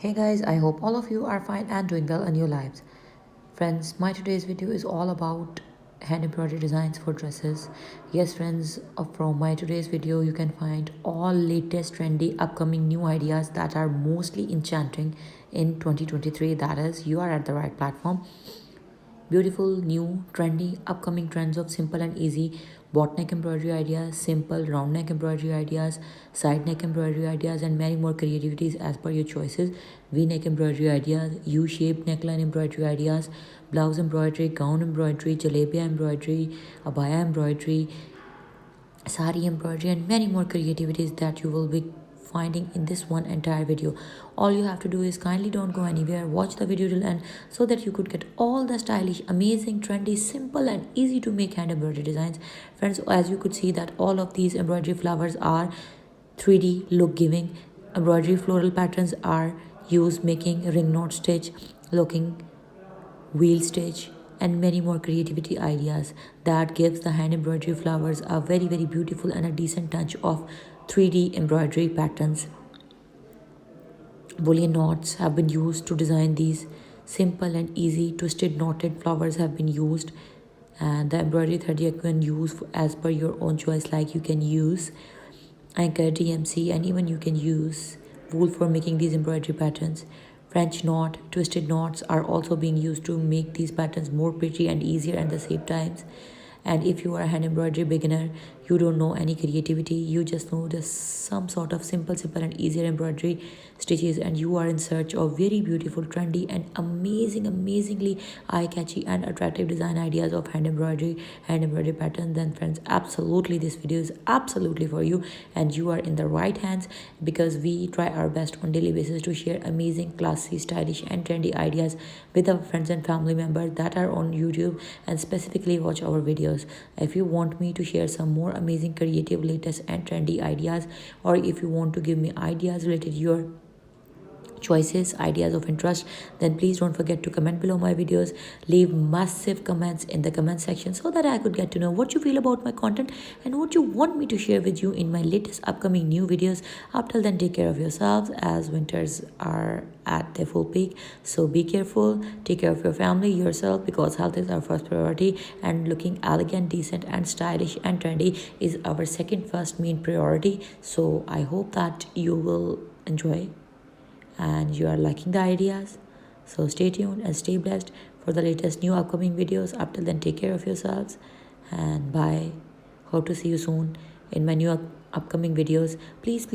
Hey guys, I hope all of you are fine and doing well in your lives. Friends, my today's video is all about hand embroidery designs for dresses. Yes friends, from my today's video you can find all latest trendy upcoming new ideas that are mostly enchanting in 2023. That is, you are at the right platform. Beautiful, new, trendy, upcoming trends of simple and easy bot neck embroidery ideas, simple round neck embroidery ideas, side neck embroidery ideas, and many more creativities as per your choices. V neck embroidery ideas, U shaped neckline embroidery ideas, blouse embroidery, gown embroidery, jalebia embroidery, abaya embroidery, sari embroidery, and many more creativities that you will be finding in this one entire video. All you have to do is kindly don't go anywhere, watch the video till end so that you could get all the stylish, amazing, trendy, simple and easy to make hand embroidery designs. Friends, as you could see that all of these embroidery flowers are 3D look giving. Embroidery floral patterns are used making ring knot stitch, looking wheel stitch, and many more creativity ideas that gives the hand embroidery flowers a very beautiful and a decent touch of 3D embroidery patterns. Boolean knots have been used to design these simple and easy twisted knotted flowers have been used, and the embroidery thread you can use as per your own choice, like you can use anchor, DMC, and even you can use wool for making these embroidery patterns. French knot, twisted knots are also being used to make these patterns more pretty and easier at the same times. And if you are a hand embroidery beginner, you don't know any creativity, you just know just some sort of simple and easier embroidery stitches, and you are in search of very beautiful, trendy and amazingly eye-catchy and attractive design ideas of hand embroidery patterns, then friends, absolutely this video is absolutely for you, and you are in the right hands, because we try our best on daily basis to share amazing, classy, stylish and trendy ideas with our friends and family members that are on YouTube and specifically watch our videos. If you want me to share some more amazing, creative, latest and trendy ideas, or if you want to give me ideas related to your choices, ideas of interest, then please don't forget to comment below my videos. Leave massive comments in the comment section so that I could get to know what you feel about my content and what you want me to share with you in my latest upcoming new videos. Up till then, take care of yourselves, as winters are at their full peak, so be careful, take care of your family, yourself, because health is our first priority, and looking elegant, decent and stylish and trendy is our second first main priority. So I hope that you will enjoy and you are liking the ideas. So stay tuned and stay blessed for the latest new upcoming videos. Up till then, take care of yourselves and bye. Hope to see you soon in my new upcoming videos. Please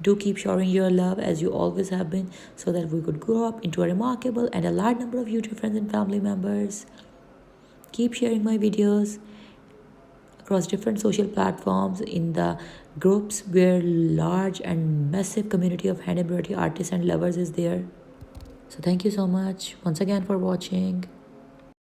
do keep showering your love as you always have been, so that we could grow up into a remarkable and a large number of YouTube friends and family members. Keep sharing my videos across different social platforms in the groups where large and massive community of hand embroidery artists and lovers is there. So thank you so much once again for watching.